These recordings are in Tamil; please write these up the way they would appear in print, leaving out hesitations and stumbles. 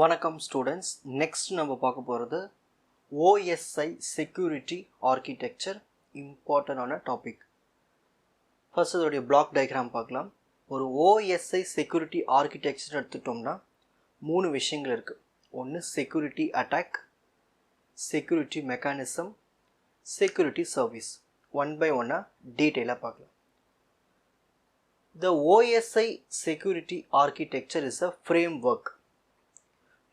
வணக்கம் ஸ்டூடெண்ட்ஸ். நெக்ஸ்ட் நம்ம பார்க்க போகிறது OSI செக்யூரிட்டி ஆர்கிடெக்சர், இம்பார்ட்டண்டான டாபிக். ஃபர்ஸ்ட் அதோடைய பிளாக் டயக்ராம் பார்க்கலாம். ஒரு OSI செக்யூரிட்டி ஆர்கிடெக்சர் எடுத்துட்டோம்னா 3 விஷயங்கள் இருக்குது. ஒன்று security attack, security mechanism, security service. One by ஒன்னாக டீட்டெயிலாக பார்க்கலாம். The OSI security architecture is a framework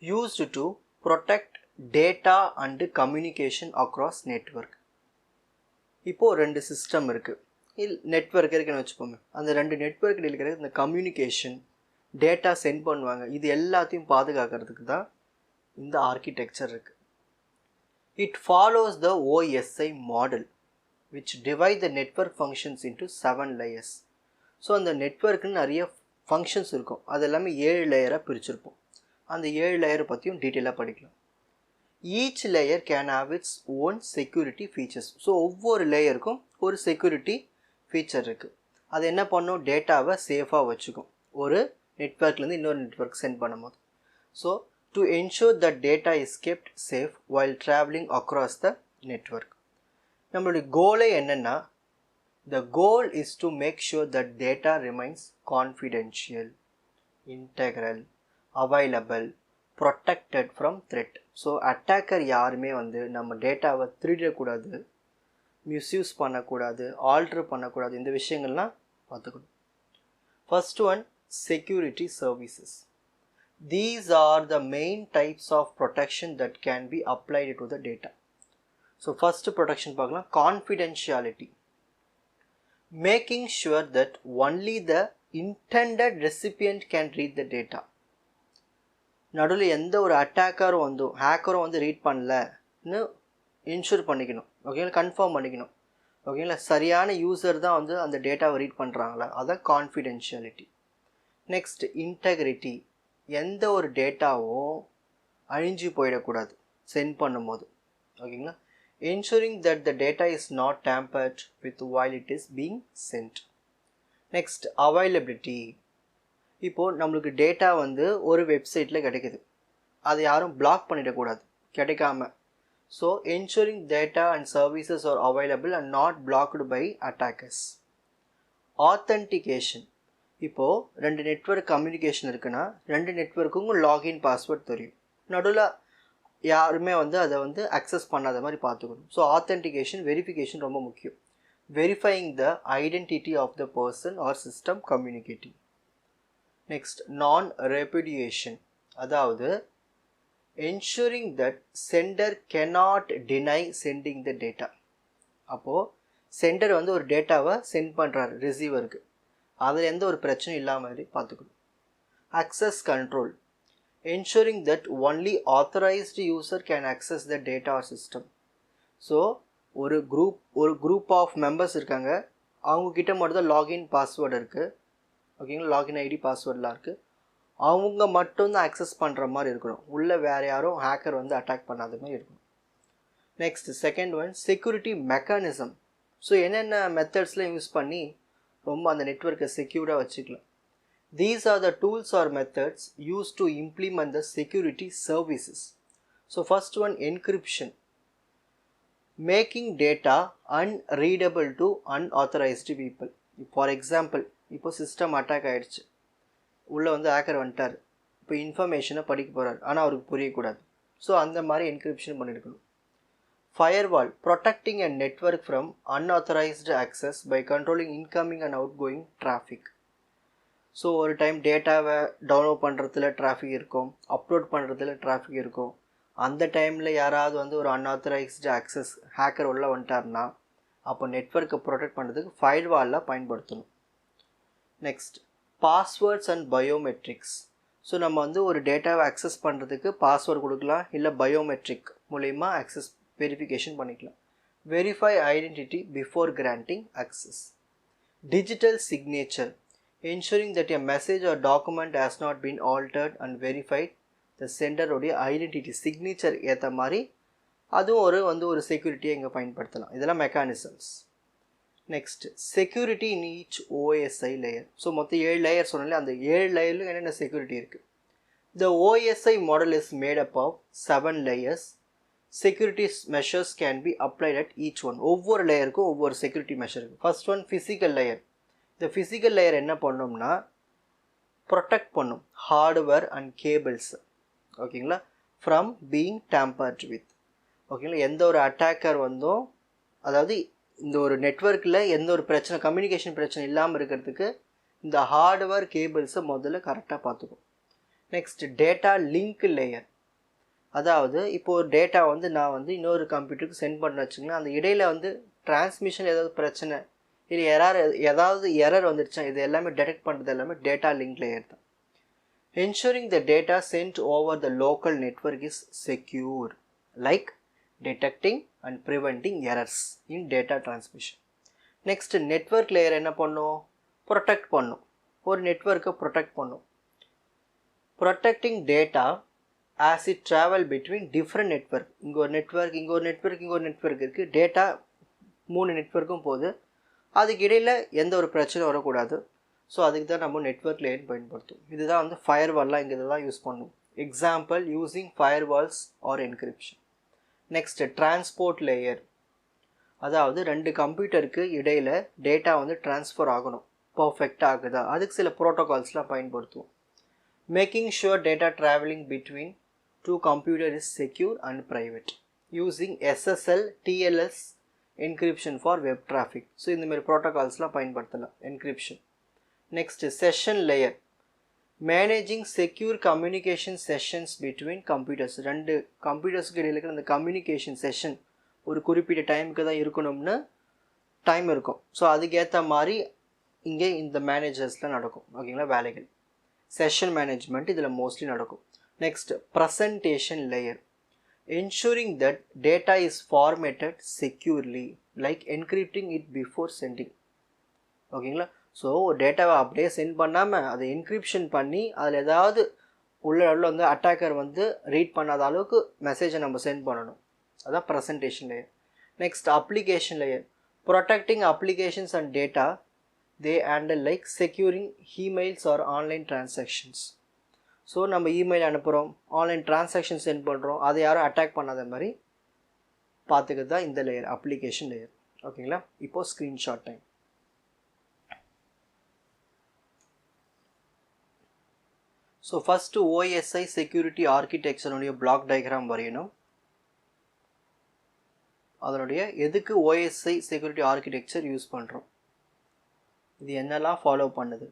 used to protect data and communication across network. இப்போ ரெண்டு சிஸ்டம் இருக்குது, நெட்வொர்க் இருக்குன்னு வச்சுப்போமே. அந்த ரெண்டு நெட்வொர்க்கில் இருக்கிற இந்த கம்யூனிகேஷன், டேட்டா சென்ட் பண்ணுவாங்க, இது எல்லாத்தையும் பாதுகாக்கிறதுக்கு தான் இந்த ஆர்கிடெக்சர் இருக்குது. It follows the OSI model which divide the network functions into 7 layers. So அந்த நெட்வொர்க்குன்னு நிறைய ஃபங்க்ஷன்ஸ் இருக்கும், அது எல்லாமே 7 லேயராக பிரிச்சிருப்போம். அந்த 7 லேயரை பற்றியும் டீட்டெயிலாக படிக்கலாம். Each layer can have its own security features. So ஒவ்வொரு லேயருக்கும் ஒரு செக்யூரிட்டி ஃபீச்சர் இருக்குது. அது என்ன பண்ணும், டேட்டாவை சேஃபாக வச்சுக்கும் ஒரு நெட்வொர்க்லேருந்து இன்னொரு நெட்வொர்க் சென்ட் பண்ணும்போது. So to ensure that data is kept safe while travelling across the network. நம்மளுடைய கோலே என்னென்னா, the goal is to make sure that data remains confidential, integral, available, protected from threat. So attacker யாருமே நம்ம டேட்டாவை திருடக்கூடாது, மிஸ்யூஸ் பண்ணக்கூடாது, ஆல்ட்ரு பண்ணக்கூடாது. இந்த விஷயங்கள்லாம் பார்த்துக்கணும். First one, security services. These are the main types of protection that can be applied to the data. So first protection பார்க்கலாம், confidentiality. Making sure that only the intended recipient can read the data. நடுவில் எந்த ஒரு அட்டாக்கரும் ஹேக்கரும் ரீட் பண்ணலன்னு இன்ஷூர் பண்ணிக்கணும். ஓகேங்களா, கன்ஃபார்ம் பண்ணிக்கணும். ஓகேங்களா, சரியான யூசர் தான் அந்த டேட்டாவை ரீட் பண்ணுறாங்களா, அதான் கான்ஃபிடென்ஷியாலிட்டி. Next, integrity. எந்த ஒரு டேட்டாவும் அழிஞ்சு போயிடக்கூடாது சென்ட் பண்ணும்போது. ஓகேங்களா, ensuring that the data is not tampered with while it is being sent. Next, availability. இப்போது நம்மளுக்கு டேட்டா ஒரு வெப்சைட்டில் கிடைக்குது, அதை யாரும் பிளாக் பண்ணிடக்கூடாது கிடைக்காம. So ensuring data and services are available and not blocked by attackers. Authentication. இப்போது ரெண்டு நெட்வொர்க் கம்யூனிகேஷன் இருக்குன்னா ரெண்டு நெட்வொர்க்குக்கும் லாகின் பாஸ்வேர்ட் தெரியும். நடுவில் யாருமே அதை அக்சஸ் பண்ணாத மாதிரி பார்த்துக்கணும். ஸோ ஆத்தென்டிகேஷன், வெரிஃபிகேஷன் ரொம்ப முக்கியம். Verifying the identity of the person or system communicating. Next, non repudiation. அதாவது ensuring that sender cannot deny sending the data. அப்போது சென்டர் ஒரு டேட்டாவை சென்ட் பண்ணுறாரு ரிசீவருக்கு, அதில் எந்த ஒரு பிரச்சனையும் இல்லாமல் மாதிரி பார்த்துக்கணும். Access control. Ensuring that only authorized user can access the data or system. So ஒரு குரூப் ஆஃப் மெம்பர்ஸ் இருக்காங்க, அவங்கக்கிட்ட மட்டும் தான் லாகின் பாஸ்வேர்டு இருக்குது. ஓகேங்களா, லாகின் ஐடி பாஸ்வேர்டெலாம் இருக்குது. அவங்க மட்டும்தான் அக்சஸ் பண்ணுற மாதிரி இருக்கணும், உள்ளே வேறு யாரும் ஹேக்கர் அட்டாக் பண்ணாத மாதிரி இருக்கணும். Next, second one, security mechanism. So என்னென்ன மெத்தட்ஸ்லாம் யூஸ் பண்ணி ரொம்ப அந்த நெட்வொர்க்கை செக்யூர்டாக வச்சுக்கலாம். These are the tools or methods used to implement the security services. So first one, encryption. Making data unreadable to unauthorized people. For example, இப்போ சிஸ்டம் அட்டாக் ஆகிடுச்சு, உள்ளே ஹேக்கர் வந்துட்டார், இப்போ இன்ஃபர்மேஷனை படிக்க போகிறார், ஆனால் அவருக்கு புரியக்கூடாது. ஸோ அந்த மாதிரி என்கிரிப்ஷன் பண்ணியிருக்கணும். Firewall. Protecting a network from unauthorized access by controlling incoming and outgoing traffic. So ஒரு டைம் டேட்டாவை டவுன்லோட் பண்ணுறதுல டிராஃபிக் இருக்கும், அப்லோட் பண்ணுறதுல டிராஃபிக் இருக்கும். அந்த டைமில் யாராவது ஒரு அன்ஆத்தரைஸ்டு ஆக்சஸ் ஹேக்கர் உள்ள வந்துட்டார்னா அப்போ நெட்வொர்க்கை ப்ரொடெக்ட் பண்ணுறதுக்கு ஃபயர்வாலில் பயன்படுத்தணும். Next, passwords and biometrics. So நம்ம ஒரு டேட்டாவை அக்சஸ் பண்ணுறதுக்கு பாஸ்வேர்டு கொடுக்கலாம், இல்லை பயோமெட்ரிக் மூலயமா அக்சஸ் வெரிஃபிகேஷன் பண்ணிக்கலாம். Verify identity before granting access. Digital signature. Ensuring that a message or document has not been altered and verified. The sender உடைய ஐடென்டிட்டி சிக்னேச்சர் ஏற்ற மாதிரி அதுவும் ஒரு செக்யூரிட்டியை இங்கே பயன்படுத்தலாம். இதெல்லாம் mechanisms. Next, security in each OSI layer. So மொத்தம் 7 லேயர் சொன்னாலே அந்த 7 லேயர்லையும் என்னென்ன செக்யூரிட்டி இருக்குது. The OSI model is made up of 7 layers. Security measures can be applied at each one. ஒவ்வொரு லேயருக்கும் ஒவ்வொரு security measure. First one physical layer. The physical layer என்ன பண்ணும்னா protect பண்ணும் hardware and cables. ஓகேங்களா, from being tampered with. ஓகேங்களா, எந்த ஒரு அட்டாக்கர் வந்தோம், அதாவது இந்த ஒரு நெட்வொர்க்கில் எந்த ஒரு பிரச்சனை கம்யூனிகேஷன் பிரச்சனை இல்லாமல் இருக்கிறதுக்கு இந்த ஹார்ட்வேர் கேபிள்ஸை முதல்ல கரெக்டாக பார்த்துக்கும். Next data link layer. அதாவது இப்போது ஒரு டேட்டா வந்து நான் வந்து இன்னொரு கம்ப்யூட்டருக்கு சென்ட் பண்ண வச்சுங்கன்னா அந்த இடையில் வந்து டிரான்ஸ்மிஷன் ஏதாவது பிரச்சனை இல்லை ஏதாவது எரர் வந்துடுச்சா இது எல்லாமே டிடெக்ட் பண்ணுறது எல்லாமே டேட்டா லிங்க் லேயர் தான். Ensuring the data sent over the local network is secure, like detecting and preventing errors in data transmission. Next, network layer என்ன பண்ணும், protect பண்ணும், ஒரு நெட்வொர்க்கை protect பண்ணும். Protecting data as it travel between different network. இங்கே ஒரு நெட்வொர்க், இங்கே ஒரு நெட்வொர்க், இங்கே ஒரு நெட்வொர்க் இருக்குது. டேட்டா 3 நெட்வொர்க்கும் போகுது, அதுக்கு இடையில் எந்த ஒரு பிரச்சனை வரக்கூடாது. ஸோ அதுக்கு தான் நம்ம நெட்வொர்க் லேயர் பயன்படுத்தும். இதுதான் வந்து ஃபயர்வால்லாம் இங்கே தான் யூஸ் பண்ணும். Example using firewalls or encryption. Next transport layer. அதாவது 2 கம்ப்யூட்டருக்கு இடையில் டேட்டா வந்து ட்ரான்ஸ்ஃபர் ஆகணும், பர்ஃபெக்டாக ஆகுதா, அதுக்கு சில ப்ரோட்டோகால்ஸ்லாம் பயன்படுத்துவோம். Making sure data travelling between 2 computer is secure and private using SSL TLS encryption for web traffic. So இந்தமாரி ப்ரோட்டோகால்ஸ்லாம் பயன்படுத்தலாம் encryption. Next, session layer. Managing secure communication sessions between computers. 2 கம்ப்யூட்டர்ஸ்க்கு இடையில் இருக்கிற அந்த கம்யூனிகேஷன் செஷன் ஒரு குறிப்பிட்ட டைமுக்கு தான் இருக்கணும்னு டைம் இருக்கும். ஸோ அதுக்கேற்ற மாதிரி இங்கே இந்த மேனேஜர்ஸில் நடக்கும். ஓகேங்களா, வேலைகள் செஷன் மேனேஜ்மெண்ட் இதில் மோஸ்ட்லி நடக்கும். Next presentation layer. Ensuring that data is formatted securely, like encrypting it before sending. ஓகேங்களா, ஸோ ஒரு டேட்டாவை அப்படியே சென்ட் பண்ணாமல் அதை என்கிரிப்ஷன் பண்ணி அதில் ஏதாவது உள்ள வந்து அட்டாக்கர் வந்து ரீட் பண்ணாத அளவுக்கு மெசேஜை நம்ம சென்ட் பண்ணணும். அதான் presentation layer. Next application layer. Protecting applications and data they handle like securing emails or online transactions. So நம்ம இமெயில் அனுப்புகிறோம், ஆன்லைன் டிரான்சாக்ஷன் சென்ட் பண்ணுறோம், அதை யாரும் அட்டாக் பண்ணாத மாதிரி பார்த்துக்கிறது தான் இந்த லேயர், அப்ளிகேஷன் லேயர். ஓகேங்களா, இப்போது screenshot time. So first OSI security ஆர்கிடெக்சருடைய பிளாக் டயக்ராம் வரையணும். அதனுடைய எதுக்கு OSI செக்யூரிட்டி ஆர்கிடெக்சர் யூஸ் பண்ணுறோம், இது என்னெல்லாம் ஃபாலோ பண்ணுது,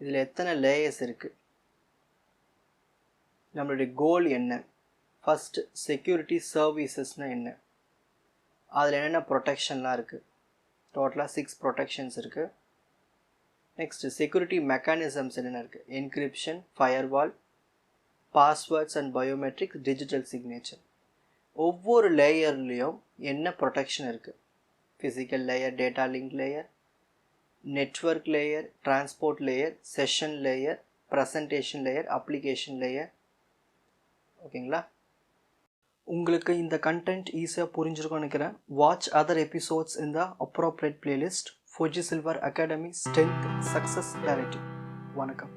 இதில் எத்தனை லேயர்ஸ் இருக்குது, நம்மளுடைய கோல் என்ன, ஃபஸ்ட்டு செக்யூரிட்டி சர்வீசஸ்னால் என்ன, அதில் என்னென்ன ப்ரொடெக்ஷன்லாம் இருக்குது, டோட்டலாக 6 ப்ரொடெக்ஷன்ஸ் இருக்குது. நெக்ஸ்ட் செக்யூரிட்டி மெக்கானிசம்ஸ் என்னென்ன இருக்குது, encryption, firewall, passwords and biometrics, digital signature. ஒவ்வொரு லேயர்லேயும் என்ன ப்ரொடெக்ஷன் இருக்குது, physical layer, data link layer, network layer, transport layer, session layer, presentation layer, application layer. ஓகேங்களா, உங்களுக்கு இந்த கண்டென்ட் ஈஸியாக புரிஞ்சிருக்கும்னு நினைக்கிறேன். வாட்ச் அதர் எபிசோட்ஸ் இன் த appropriate playlist. Fuji Silver Academy Strength Success Narrative. வணக்கம்.